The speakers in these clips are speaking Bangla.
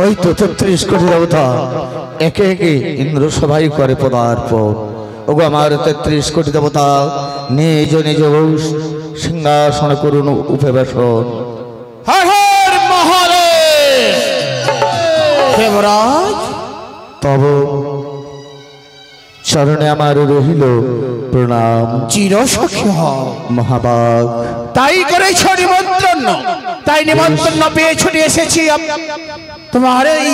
ওই তো 33 কোটি দেবতা একে একে ইন্দ্র সভাই করে পদার্পণ। ওগো আমার 33 কোটি দেবতা নিজ নিজ সিংহাসন করুন উপবেশন। হর হর মহাদেব। দেবরাজ তব চরণে আমার রহিল প্রণাম। চিরসখী মহাবাগ তাই করেছ নিমন্ত্রণ, তাই নিমন্ত্রণ পেয়ে ছুটে এসেছি তোমার এই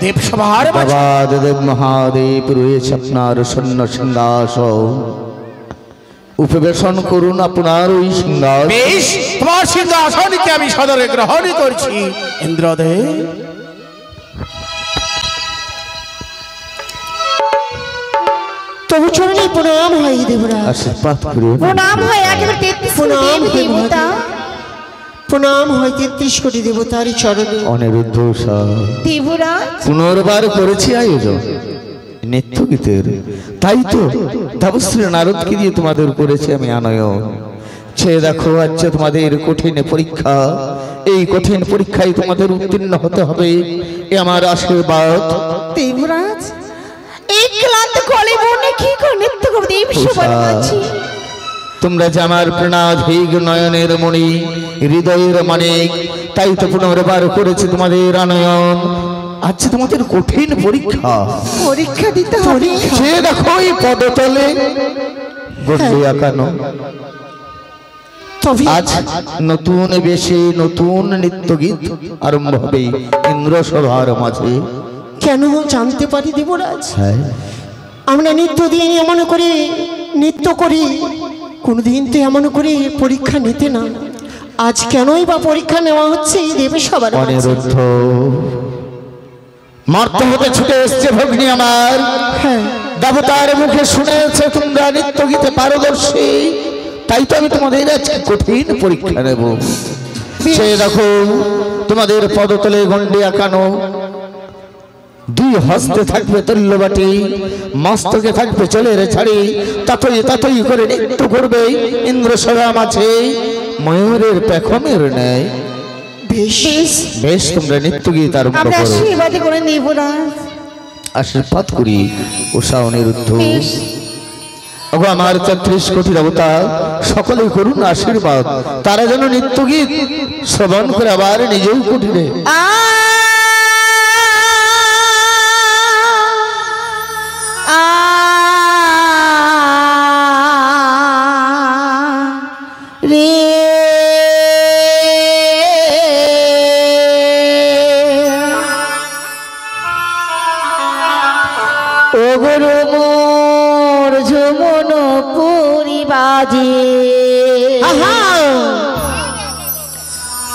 দেবসভার বাবা দেব মহাদেব রয়েছে আপনার সৈন্য সিংহাসন, উপবেশন করুন আপনার ওই সিংহাসন। বেশ, তোমার সিংহাসনকে আমি সদরে গ্রহণ করছি ইন্দ্রদেব। তবু চরণে প্রণাম হয় দেবরাজ। আশীর্বাদ করুন। প্রণাম হয় একেবারে 33 প্রণাম কোটি দেবতা। প্রণাম হয় 33 কোটি দেবতার চরণে। অনিরুদ্ধ দেবরাজ পুনর্বার করেছি আয়োজন নিত্য গীতের, তাই তো দেবশ্রী নারদকে দিয়ে তোমাদের করেছি আমি আনয়ন। সে দেখো আজকে তোমাদের কঠিন পরীক্ষা, এই কঠিন পরীক্ষায় তোমাদের উত্তীর্ণ হতে হবে, এ আমার আশীর্বাদ। দেবরাজ এই ক্লান্ত কলে বনে কি করে নৃত্য করব দেব সবার কাছে। তোমরা যে আমার প্রাণাধিক নয়নের মণি, হৃদয়ের মানিক, তাই তো পুনর্বার করেছি তোমাদের আনয়ন। আচ্ছা তোমাদের কঠিন পরীক্ষা, পরীক্ষা দিতে হবে। সে দেখো এই পদতলে গন্ডি আঁকানো। আজ নতুন বেশে নতুন নৃত্য গীত আরম্ভ হবে ইন্দ্র সভার মাঝে। কেন জানতে পারি দেবরাজ? হ্যাঁ, আমরা নিত্য দিন এমন করে নৃত্য করি, কোনদিন তো এমন করে পরীক্ষা নিতে না। আজ কেনই বা পরীক্ষা নেওয়া হচ্ছে দেব সবার মাঝে? অনিরুদ্ধ মারতে হতে ছুটে এসছে ভগ্নী আমার। হ্যাঁ, দেবতার মুখে শুনেছে তোমরা নৃত্য গীতে পারদর্শী, তাই তো আমি তোমাদের আজকে কঠিন পরীক্ষা নেব। সে দেখো তোমাদের পদতলে গন্ডি আঁকানো, দুই হস্তে থাকবে তল্যবাটি, মস্তকে থাকবে চলের ছাড়ি, তাতই তাতই করে নৃত্য করবে ইন্দ্র সভা মাঝে ময়ূরের পেখমের ন্যায়। বেশ বেশ, তোমরা নৃত্য গীত আরম্ভ আমরা করো। আশীর্বাদ করে দেবরাজ। আশীর্বাদ করি উষা অনিরুদ্ধ। বেশ। ওগো আমার 33 কোটি দেবতা সকলেই করুন আশীর্বাদ, তারা যেন নৃত্য গীত শ্রবণ করে আবার নিজেও কুটিরে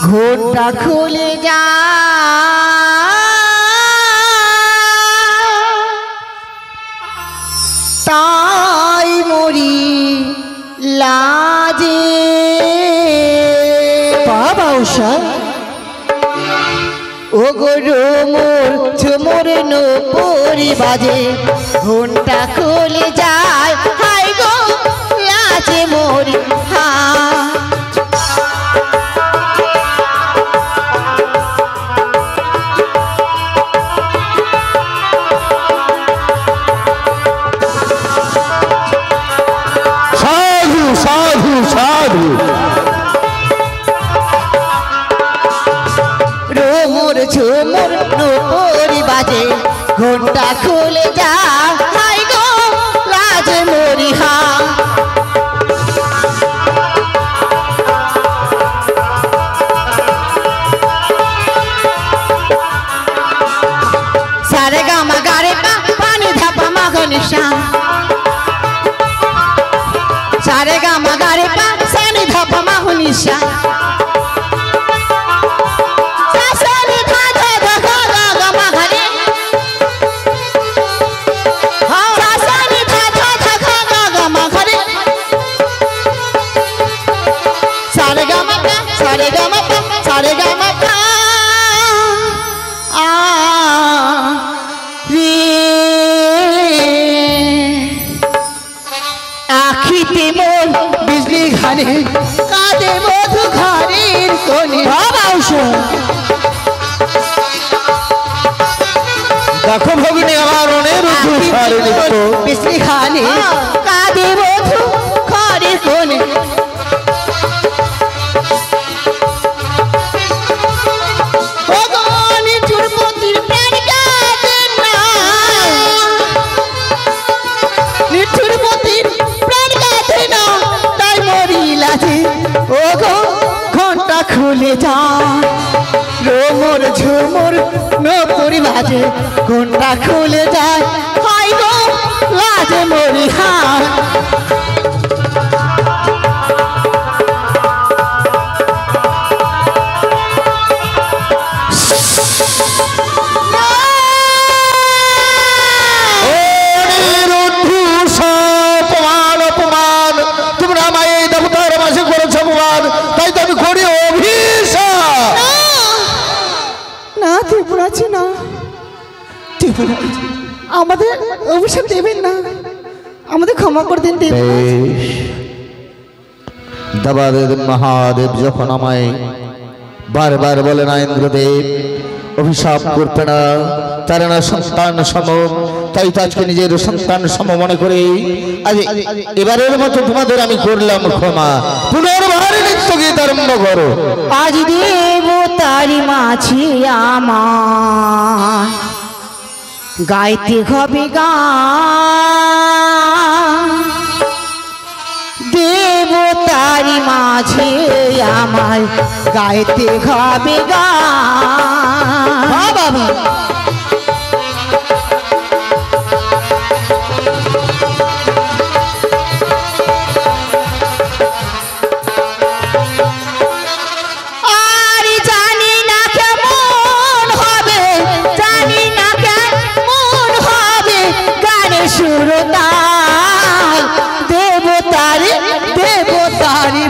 ঘোরটা খুলে যা তাই মরি লাজে। বাবা উষা, ও গো মোর ঝুমুর নূপুরি বাজে, ঘোরটা খুলে যায় হাই গো লাজে মরি হা। রোমুর ঝুমুর নূপুরি বাজে, ঘোরটা খুলে যা হাই গো লাজে মরি হা। সারে গামা গারে পা পানি ধাপা মাগনিশা, সারে গামা গারে পা সানি ধাপা মাগনিশা। আখিতে মোর বিজলি ঘানে কাঁদে মধু ঘরের কোণে। দেখো ভগিনী আমার অনিরুদ্ধ সারে নৃত্য বিশ্রী খানে কাঁদে বধু ঘরে কোনে খুলে যা রোমর ঝুমুর নপুরি বাজে ঘন্টা খুলে যায় হাই গো লাজে মরি হার আমাদের অভিশাপ দেবেন না, আমাদের ক্ষমা করে দিন দেব। দেবাদেব মহাদেব যখন আমায় বারবার বলে না ইন্দ্রদেব অভিশাপ করতে না, তার না সন্তান সম, তাই তো আজকে নিজের সন্তান সম মনে করে আজ এবারের মতো তোমাদের আমি করলাম ক্ষমা। পুনর্বার নৃত্য গীত আরম্ভ করো। আজ দেব তারি মাঝে আমার গাইতে হবে গান, দেব তারি মাঝে আমার গাইতে হবে গান। বাবা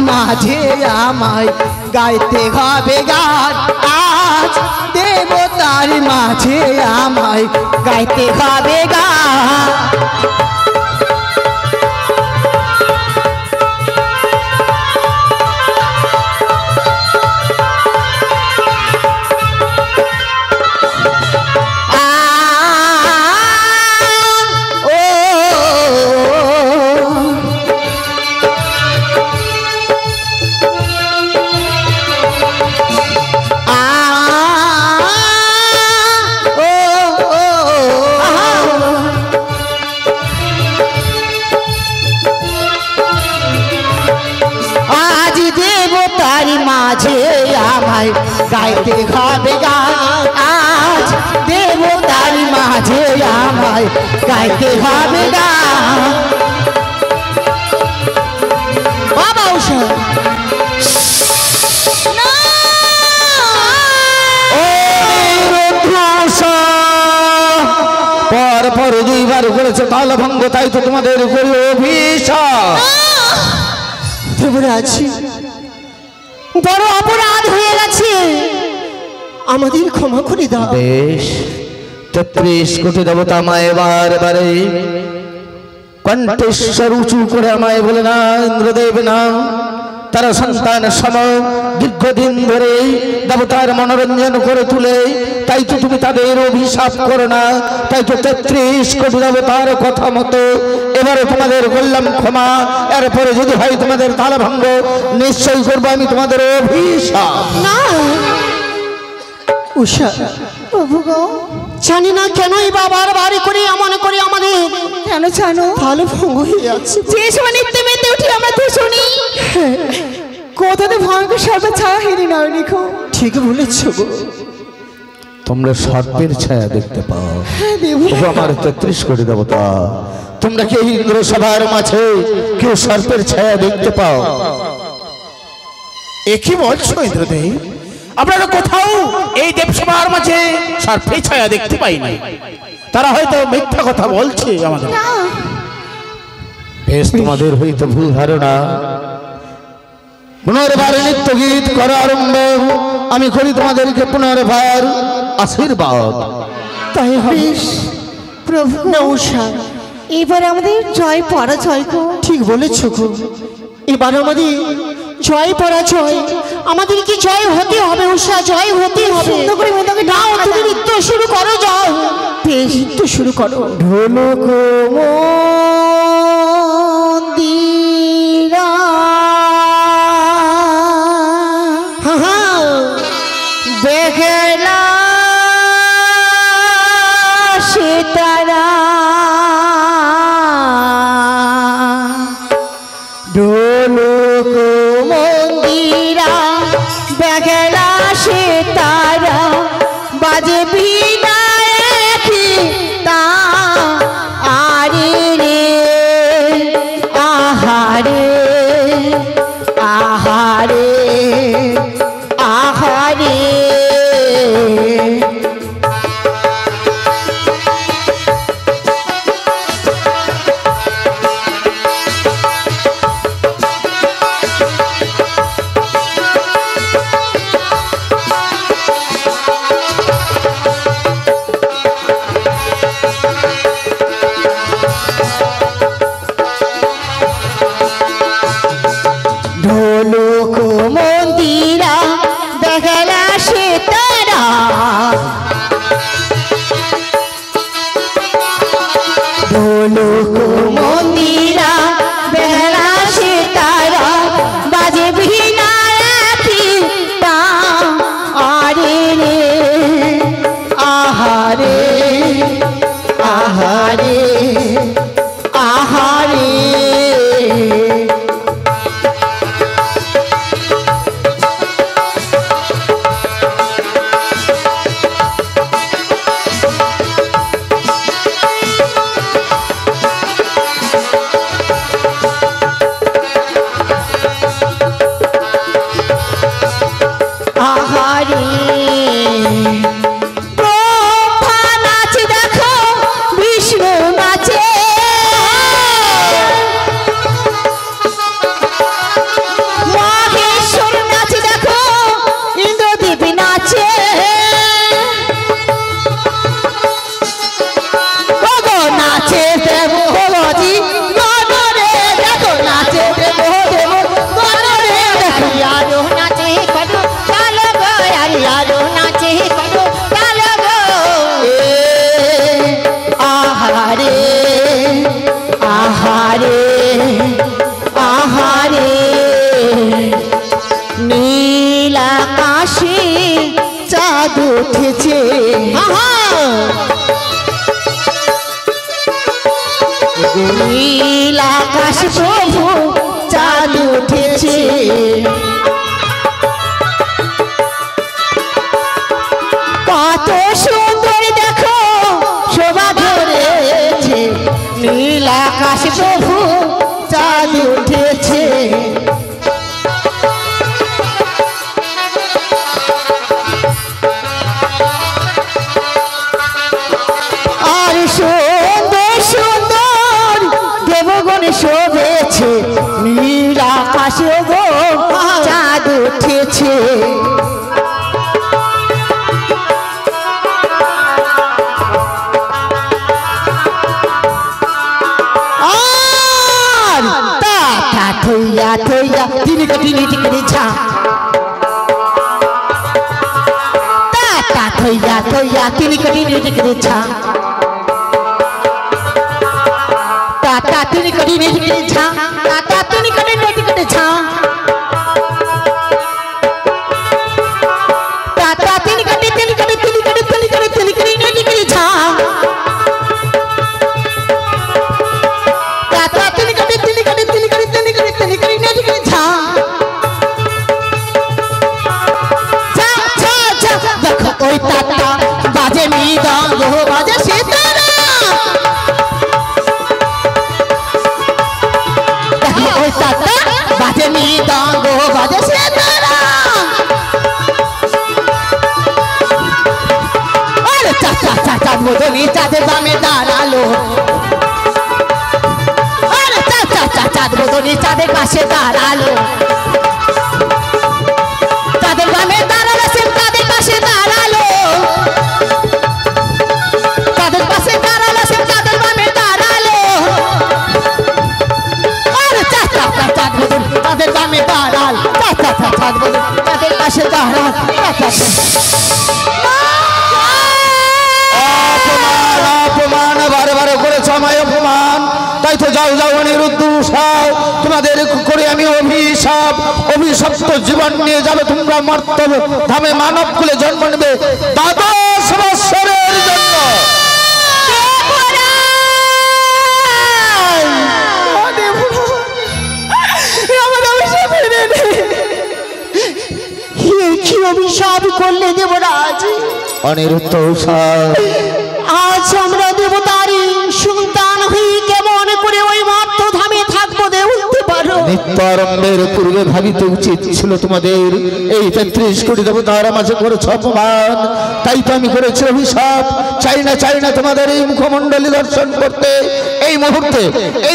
মাঝে আমায় গাইতে হবে গান, আজ দেবতার মাঝে আমায় গাইতে হবে গান। মাঝে আমায় গাইতে হবে গান, আজ দেবতার মাঝে আমায় গাইতে হবে গান। বাবা উষা পর পর দুইবার করেছে তাল ভঙ্গ, তাই তো তোমাদের করি অভিশাপ। দেবরাজ বড় অপরাধ হয়ে গেছে, আমাদের ক্ষমা করে দাও। বেশ 33 কোটি দেবতা আমায় বারে কণ্ঠেশ্বর উঁচু করে আমায় বলে না ইন্দ্রদেব না, তারা সন্তান সম দীর্ঘদিন ধরে দেবতার মনোরঞ্জন করে তুলে, তাই তো তুমি তাদের অভিশাপ করো না, তাই তো 33 কোটি দেবতার কথা মতো এবারে তোমাদের করলাম ক্ষমা। এরপরে যদি হয় তোমাদের তাল ভঙ্গ, নিশ্চয়ই করবো আমি তোমাদের অভিশাপ। না উষা প্রভু গো, জানি না কেনই বাবার বাড়ি করে এমন করে আমাদের কেন জানো ভালো ভঙ্গ হয়ে যাচ্ছে। যে সময় নিত্যে মেতে উঠি আমরা তো শুনি কোথাতে ভয়ঙ্কর সর্বে ছায়া হেরি নয় লিখো। ঠিক বলেছ গো, তোমরা সর্পের ছায়া দেখতে পাও। আমার 33 কোটি দেবতা, তোমরা কি ইন্দ্র সভার মাঝে কেউ সর্পের ছায়া দেখতে পাও? একই বলছো ইন্দ্রদেব, আপনারা কোথাও এই দেবসভার মাঝে সর্পের ছায়া দেখতে পাই নাই, তারা হয়তো মিথ্যা কথা বলছে আমাদের। বেশ, তোমাদের হয়তো ভুল ধারণা। পুনর্বার নৃত্য গীত করা আরম্ভ, আমি করি তোমাদেরকে পুনর্বার আশীর্বাদ। তাই হবে প্রভু। না উষা, এবার আমাদের জয় পরাজয় গো। ঠিক বলেছ গো, এবার আমাদের জয় পরাজয়, আমাদেরকে জয় হতে হবে উষা, জয় হতে হবে। সুন্দর করে মেয়েটাকে নাও তুমি নৃত্য শুরু করো, যাও। বেশ শুরু করো। ঢোলক মন্দিরা দেখলা সীতারা ঢোলক মন্দিরা দেখলা সীতারা বাজে বিনা তা আরে রে আহারে আহারে আহারে ঢোলক মন্দিরা দেখলা সীতারা ঢোলক মন্দিরা দেখলা সীতারা বাজে বিনা তা আরে রে আহারে আহারে আহারে ব্রহ্মা নাচে দেখো বিষ্ণু নাচে মহেশ্বর নাচে দেখো ইন্দ্রদেবী নাচে নাচে দেব ভগবতী গণরে দেখো নাচে দেব দেব গণরে দেখো আরো নাচে কত কালো গো আরো নাচে কত কালো গো আহারে আহারে আহারে নীল আকাশে চাঁদ উঠেছে নীল আকাশ প্রভু চাঁদ উঠেছে কত সুন্দর দেখো শোভা ধরেছে নীল আকাশ প্রভু চাঁদ উঠেছে আর সুন্দর সুন্দর দেবগণ শোভেছে নীল আকাশে গো চাঁদ উঠেছে আর তা থইয়া থইয়া তিনি কটিনি টিকরি ছা তা থইয়া থইয়া তিনি কটিনি টিকরি ছা তা তিনি কটিনি টিকরি ছা তা তিনি কটিনি টিকরি ছা তা তিনি কটি তিনি কটি তিনি কটি তিনি কটি তিনি কটি টিকরি ছা ওই তাতা বাজে মৃদঙ্গ বাজে সীতারা ওই তাতা বাজে মৃদঙ্গ বাজে সীতারা আরে চাচা চাচা মদনী চাঁদের বামে দাঁড়ালো আরে চাচা চাচা মদনী চাঁদের পাশে দাঁড়ালো চাঁদের বামে দাঁড়ালো শিব চাঁদের পাশে দাঁড়ালো চাঁদের পাশে দাঁড়ালো শিব চাঁদের বামে দাঁড়ালো আরে চাচা চাচা মদনী চাঁদের বামে দাঁড়াল চাচা চাচা মদনী চাঁদের পাশে দাঁড়াল চাচা অপমান অপমান তাই তো যাও যাও অনিরুদ্ধ উষাও, তোমাদের করে আমি অভিশপ্ত জীবন নিয়ে যাবে তোমরা মর্ত ধামে মানব কুলে জন্ম নেবে 12 বৎসরের জন্য। কি অভিশাপ করলে দেবরাজ? অনিরুদ্ধ উষা, আজ আমরা দেবতারই সন্তান হয়ে কেমন করে ওই মর্ত ধামে থাকবো বলতে পারো? নিত্য আরম্ভের পূর্বে ভাবিতে উচিত ছিল তোমাদের এই 33 কোটি দেবতার মাঝে করেছ অপমান, তাই তো আমি করেছি অভিশাপ। চাই না তোমাদের এই মুখমণ্ডলী দর্শন করতে। এই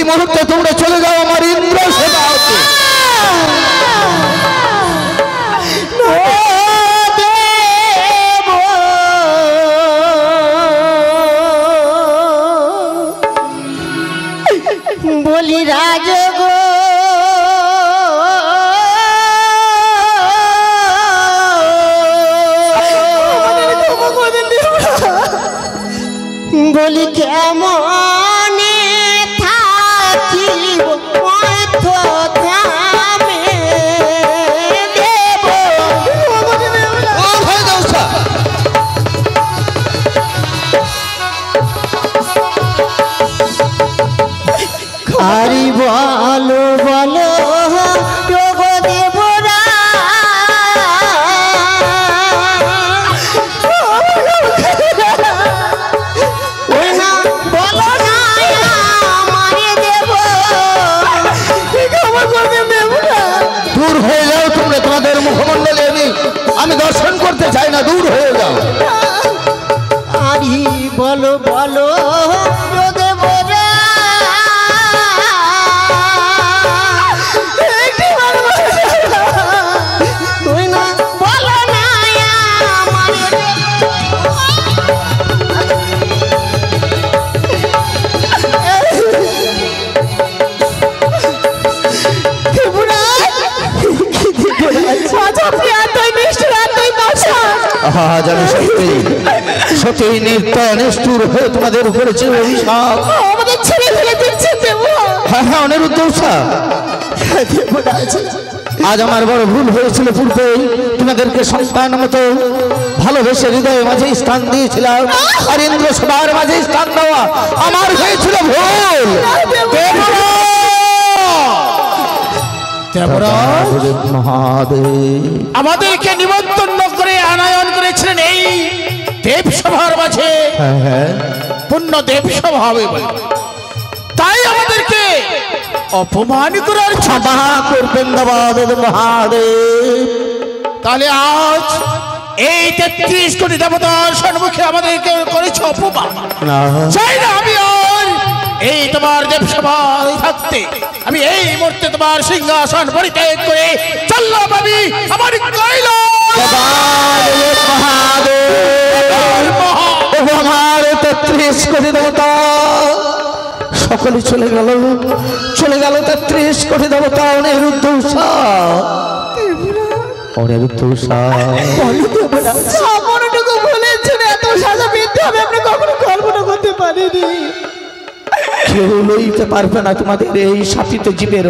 মুহূর্তে তোমরা চলে যাও আমার ইন্দ্র সেবা হতে। বলি রাজ গো, বলি কেমন থাকিব মর্ত ধামে দেব। আরি বলো বলো যোগো দেবরা, ওই না বলো না আমারে দেব। দূর হয়ে যাও তোমরা, তোমাদের মুখমণ্ডলে আমি দর্শন করতে চাই না, দূর হয়ে যাও। আরি বলো বলো দেবরা, তুই না বলো না আমারে আজ আমি সত্যি নিষ্ঠুর হয়ে তোমাদের করেছি অভিশাপ। আমাদের ছেড়ে ফেলে দিচ্ছেন দেব। হ্যাঁ অনিরুদ্ধ উষা, আজ আমার বড় ভুল হয়েছিল। পূর্বে তোমাদেরকে সন্তান মতো ভালোবেসে হৃদয়ের মাঝে স্থান দিয়েছিলাম, আর ইন্দ্র সবার মাঝে স্থান দেওয়া আমার হয়েছিল ভুল। মহাদেব আমাদেরকে নিমন্ত্রণ করে আনয়ন করেছিলেন এই দেব সভার মাঝে। পূর্ণ দেব সভা হবে বলে, তাই আমাদেরকে অপমান করার ক্ষমা করবেন মহাদেব। তাহলে আজ এই 33 কোটি দেবতার সম্মুখে আমাদেরকে করেছে অপমান। চাই না আমি আর এই তোমার দেব সভায় থাকতে। আমি এই মুহূর্তে তোমার সিংহাসন পরিত্যাগ করে চললাম আমি আমার আমার 33 কোটি দেবতা সকলে চলে গেল 33 কোটি দেবতা। অনিরুদ্ধ উষা, অনিরুদ্ধ উষা, সামান্যটুকু বলেছেন, এত সাজা মিথ্যে হবে আমরা কখনো কল্পনা করতে পারিনি। কেউ লইতে পারবে না তোমাদের এই শাপিত জীবের